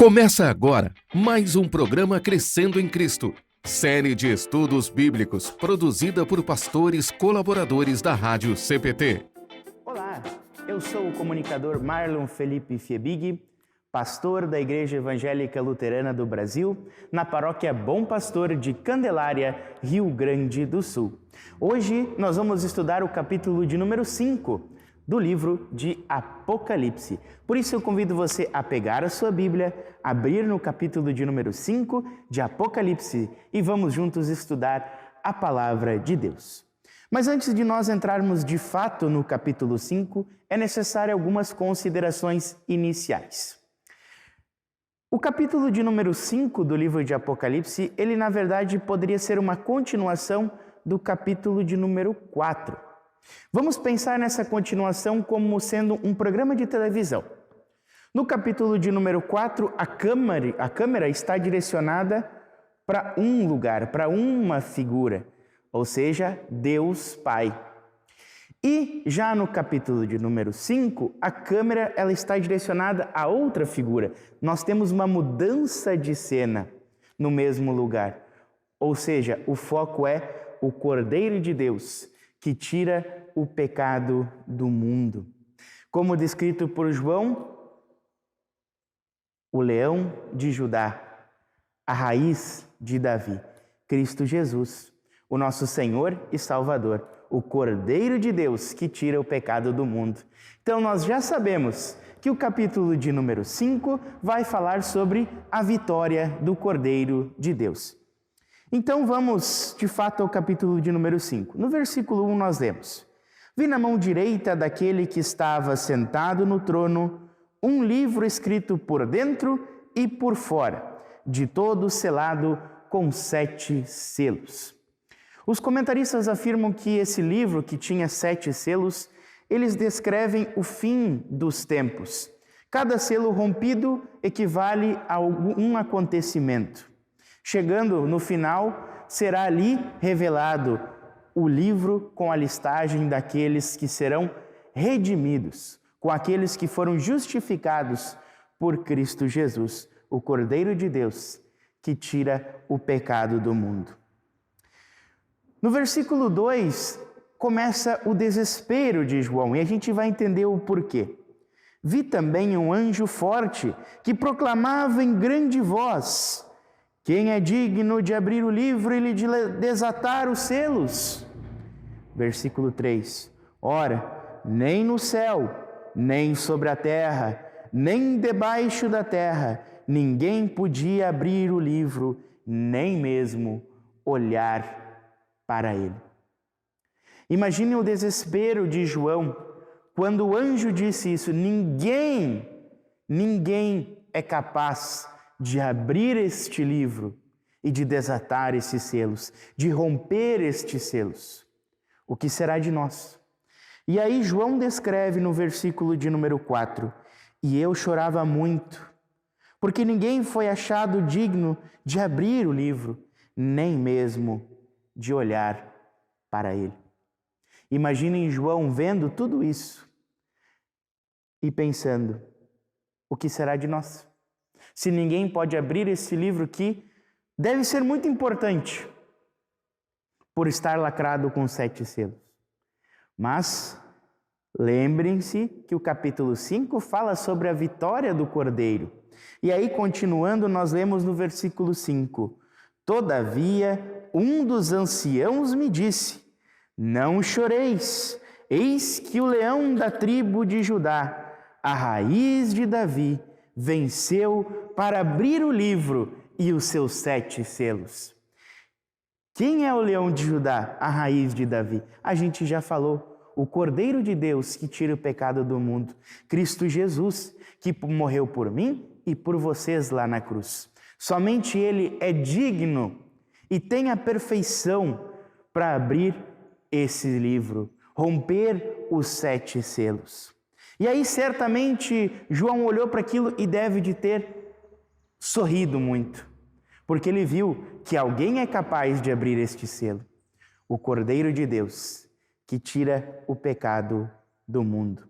Começa agora mais um programa Crescendo em Cristo, série de estudos bíblicos produzida por pastores colaboradores da Rádio CPT. Olá, eu sou o comunicador Marlon Felipe Fiebig, pastor da Igreja Evangélica Luterana do Brasil, na paróquia Bom Pastor de Candelária, Rio Grande do Sul. Hoje nós vamos estudar o capítulo de número 5 do livro de Apocalipse. Por isso eu convido você a pegar a sua Bíblia, abrir no capítulo de número 5 de Apocalipse e vamos juntos estudar a palavra de Deus. Mas antes de nós entrarmos de fato no capítulo 5, é necessário algumas considerações iniciais. O capítulo de número 5 do livro de Apocalipse, ele na verdade poderia ser uma continuação do capítulo de número 4. Vamos pensar nessa continuação como sendo um programa de televisão. No capítulo de número 4, a câmera está direcionada para um lugar, para uma figura, ou seja, Deus Pai. E já no capítulo de número 5, a câmera ela está direcionada a outra figura. Nós temos uma mudança de cena no mesmo lugar. Ou seja, o foco é o Cordeiro de Deus, que tira o pecado do mundo. Como descrito por João, o leão de Judá, a raiz de Davi, Cristo Jesus, o nosso Senhor e Salvador, o Cordeiro de Deus que tira o pecado do mundo. Então nós já sabemos que o capítulo de número 5 vai falar sobre a vitória do Cordeiro de Deus. Então vamos de fato ao capítulo de número 5. No versículo 1 nós lemos: Vi na mão direita daquele que estava sentado no trono um livro escrito por dentro e por fora, de todo selado com 7 selos. Os comentaristas afirmam que esse livro, que tinha 7 selos, eles descrevem o fim dos tempos. Cada selo rompido equivale a um acontecimento. Chegando no final, será ali revelado o livro com a listagem daqueles que serão redimidos, com aqueles que foram justificados por Cristo Jesus, o Cordeiro de Deus, que tira o pecado do mundo. No versículo 2, começa o desespero de João, e a gente vai entender o porquê. Vi também um anjo forte que proclamava em grande voz: quem é digno de abrir o livro e de desatar os selos? Versículo 3. Ora, nem no céu, nem sobre a terra, nem debaixo da terra, ninguém podia abrir o livro, nem mesmo olhar para ele. Imagine o desespero de João quando o anjo disse isso. Ninguém é capaz de abrir este livro e de desatar esses selos, de romper estes selos. O que será de nós? E aí João descreve no versículo de número 4: E eu chorava muito, porque ninguém foi achado digno de abrir o livro, nem mesmo de olhar para ele. Imaginem João vendo tudo isso e pensando: o que será de nós? Se ninguém pode abrir esse livro que deve ser muito importante por estar lacrado com 7 selos. Mas lembrem-se que o capítulo 5 fala sobre a vitória do Cordeiro. E aí, continuando, nós lemos no versículo 5: Todavia, um dos anciãos me disse: Não choreis, eis que o leão da tribo de Judá, a raiz de Davi, venceu para abrir o livro e os seus 7 selos. Quem é o leão de Judá, a raiz de Davi? A gente já falou, o Cordeiro de Deus que tira o pecado do mundo, Cristo Jesus, que morreu por mim e por vocês lá na cruz. Somente Ele é digno e tem a perfeição para abrir esse livro, romper os 7 selos. E aí certamente João olhou para aquilo e deve de ter sorrido muito, porque ele viu que alguém é capaz de abrir este selo, o Cordeiro de Deus, que tira o pecado do mundo.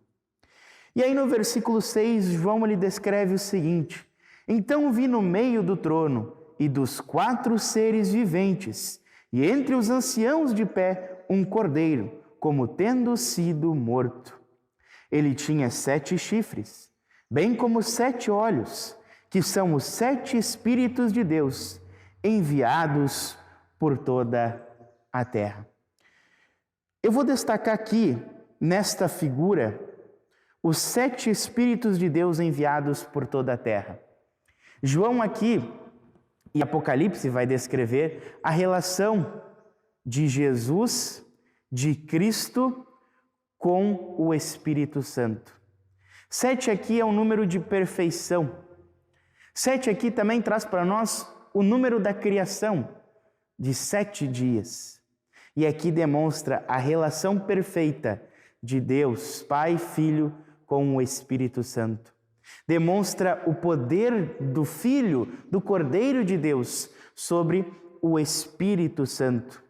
E aí no versículo 6, João ele descreve o seguinte: Então vi no meio do trono e dos 4 seres viventes, e entre os anciãos de pé, um cordeiro, como tendo sido morto. Ele tinha 7 chifres, bem como 7 olhos, que são os 7 Espíritos de Deus, enviados por toda a terra. Eu vou destacar aqui, nesta figura, os 7 Espíritos de Deus enviados por toda a terra. João aqui, e Apocalipse vai descrever a relação de Jesus, de Cristo, com o Espírito Santo. 7 aqui é um número de perfeição. 7 aqui também traz para nós o número da criação, de 7 dias. E aqui demonstra a relação perfeita de Deus, Pai e Filho, com o Espírito Santo. Demonstra o poder do Filho, do Cordeiro de Deus, sobre o Espírito Santo.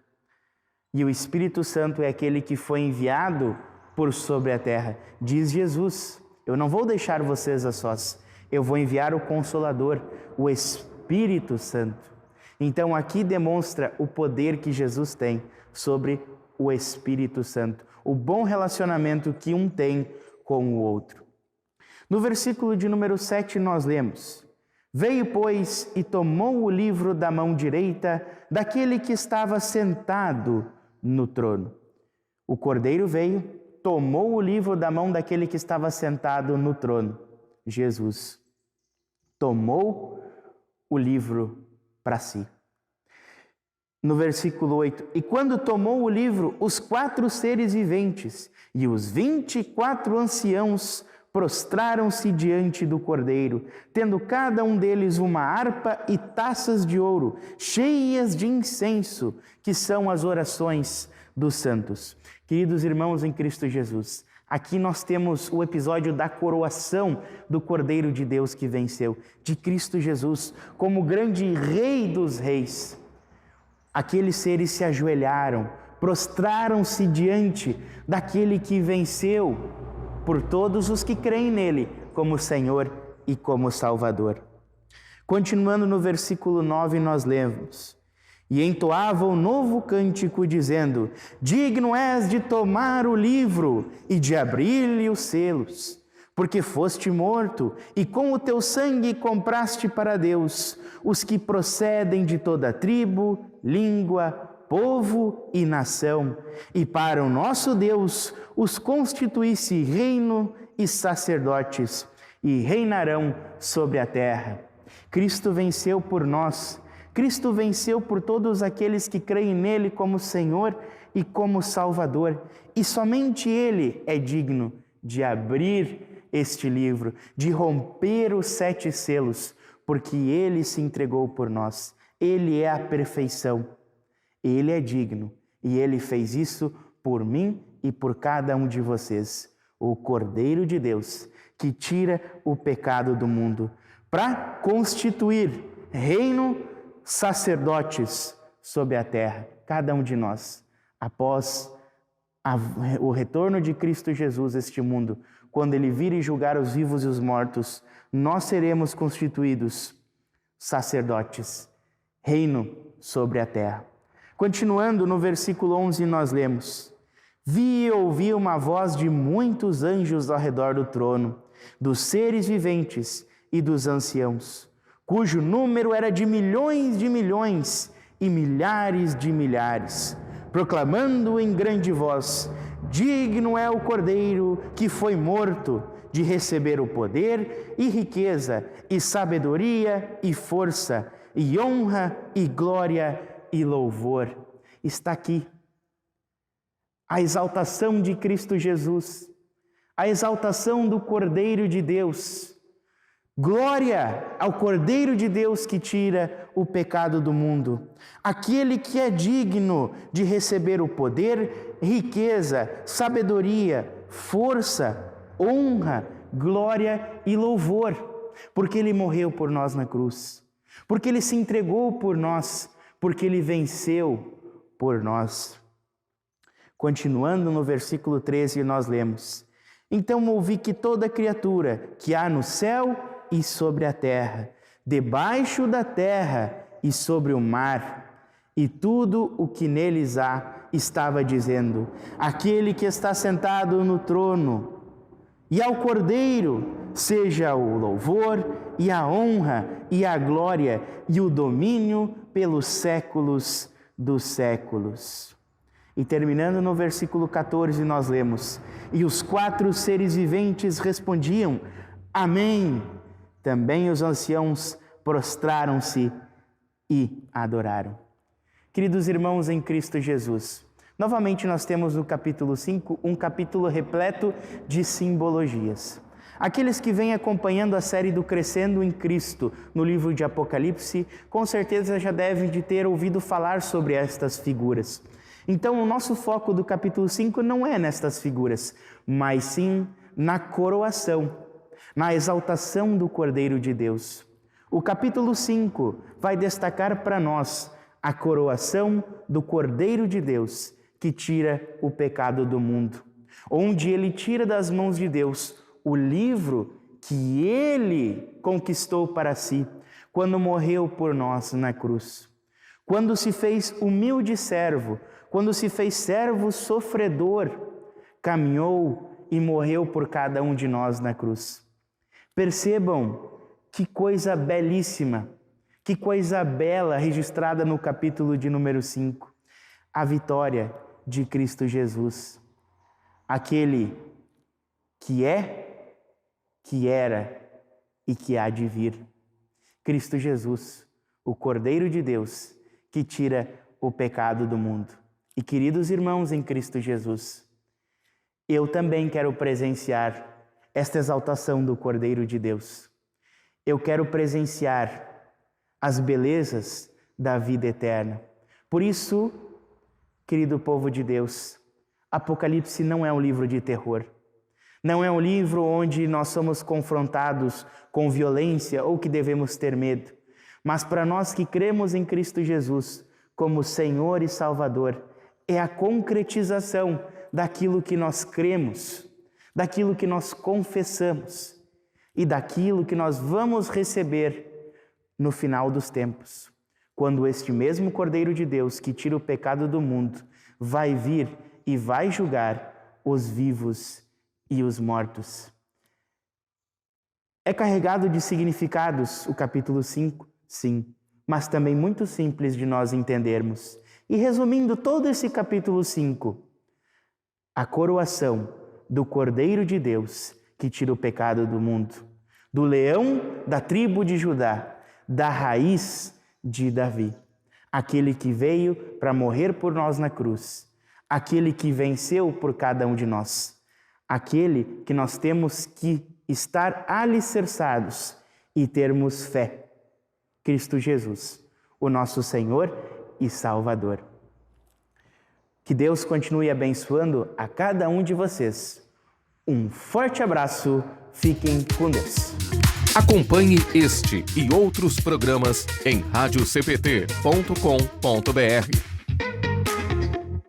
E o Espírito Santo é aquele que foi enviado por sobre a terra. Diz Jesus: eu não vou deixar vocês a sós, eu vou enviar o Consolador, o Espírito Santo. Então aqui demonstra o poder que Jesus tem sobre o Espírito Santo, o bom relacionamento que um tem com o outro. No versículo de número 7 nós lemos: veio, pois, e tomou o livro da mão direita daquele que estava sentado no trono. O Cordeiro veio, tomou o livro da mão daquele que estava sentado no trono. Jesus tomou o livro para si. No versículo 8, e quando tomou o livro, os 4 seres viventes e os 24 anciãos prostraram-se diante do Cordeiro, tendo cada um deles uma harpa e taças de ouro, cheias de incenso, que são as orações dos santos. Queridos irmãos em Cristo Jesus, aqui nós temos o episódio da coroação do Cordeiro de Deus que venceu, de Cristo Jesus, como grande Rei dos Reis. Aqueles seres se ajoelharam, prostraram-se diante daquele que venceu por todos os que creem nele como Senhor e como Salvador. Continuando no versículo 9, nós lemos: e entoava um novo cântico, dizendo: digno és de tomar o livro e de abrir-lhe os selos, porque foste morto e com o teu sangue compraste para Deus os que procedem de toda tribo, língua, povo e nação, e para o nosso Deus os constituísse reino e sacerdotes, e reinarão sobre a terra. Cristo venceu por nós, Cristo venceu por todos aqueles que creem nele como Senhor e como Salvador, e somente Ele é digno de abrir este livro, de romper os 7 selos, porque Ele se entregou por nós. Ele é a perfeição, Ele é digno, e Ele fez isso por mim e por cada um de vocês, o Cordeiro de Deus, que tira o pecado do mundo, para constituir reino, sacerdotes sobre a terra, cada um de nós, após o retorno de Cristo Jesus a este mundo, quando Ele vir e julgar os vivos e os mortos, nós seremos constituídos sacerdotes, reino sobre a terra. Continuando no versículo 11 nós lemos: vi e ouvi uma voz de muitos anjos ao redor do trono, dos seres viventes e dos anciãos, cujo número era de milhões e milhares de milhares, proclamando em grande voz: digno é o Cordeiro que foi morto de receber o poder e riqueza e sabedoria e força e honra e glória e louvor. Está aqui a exaltação de Cristo Jesus, a exaltação do Cordeiro de Deus. Glória ao Cordeiro de Deus que tira o pecado do mundo, aquele que é digno de receber o poder, riqueza, sabedoria, força, honra, glória e louvor, porque Ele morreu por nós na cruz, porque Ele se entregou por nós, porque Ele venceu por nós. Continuando no versículo 13, nós lemos: então ouvi que toda criatura que há no céu e sobre a terra, debaixo da terra e sobre o mar, e tudo o que neles há, estava dizendo: aquele que está sentado no trono e ao Cordeiro seja o louvor e a honra e a glória e o domínio pelos séculos dos séculos. E terminando no versículo 14, nós lemos: e os 4 seres viventes respondiam: amém. Também os anciãos prostraram-se e adoraram. Queridos irmãos em Cristo Jesus, novamente nós temos no capítulo 5 um capítulo repleto de simbologias. Aqueles que vêm acompanhando a série do Crescendo em Cristo no livro de Apocalipse, com certeza já devem de ter ouvido falar sobre estas figuras. Então, o nosso foco do capítulo 5 não é nestas figuras, mas sim na coroação, na exaltação do Cordeiro de Deus. O capítulo 5 vai destacar para nós a coroação do Cordeiro de Deus, que tira o pecado do mundo, onde ele tira das mãos de Deus o livro que ele conquistou para si, quando morreu por nós na cruz. Quando se fez humilde servo, quando se fez servo sofredor, caminhou e morreu por cada um de nós na cruz. Percebam que coisa belíssima, que coisa bela registrada no capítulo de número 5. A vitória de Cristo Jesus, aquele que é, que era e que há de vir. Cristo Jesus, o Cordeiro de Deus, que tira o pecado do mundo. E queridos irmãos em Cristo Jesus, eu também quero presenciar esta exaltação do Cordeiro de Deus. Eu quero presenciar as belezas da vida eterna. Por isso, querido povo de Deus, Apocalipse não é um livro de terror. Não é um livro onde nós somos confrontados com violência ou que devemos ter medo. Mas para nós que cremos em Cristo Jesus como Senhor e Salvador, é a concretização daquilo que nós cremos, daquilo que nós confessamos e daquilo que nós vamos receber no final dos tempos, quando este mesmo Cordeiro de Deus que tira o pecado do mundo vai vir e vai julgar os vivos e os mortos. É carregado de significados o capítulo 5, sim, mas também muito simples de nós entendermos. E resumindo todo esse capítulo 5, a coroação do Cordeiro de Deus que tira o pecado do mundo, do leão da tribo de Judá, da raiz de Davi, aquele que veio para morrer por nós na cruz, aquele que venceu por cada um de nós, aquele que nós temos que estar alicerçados e termos fé. Cristo Jesus, o nosso Senhor e Salvador. Que Deus continue abençoando a cada um de vocês. Um forte abraço, fiquem com Deus. Acompanhe este e outros programas em radiocpt.com.br.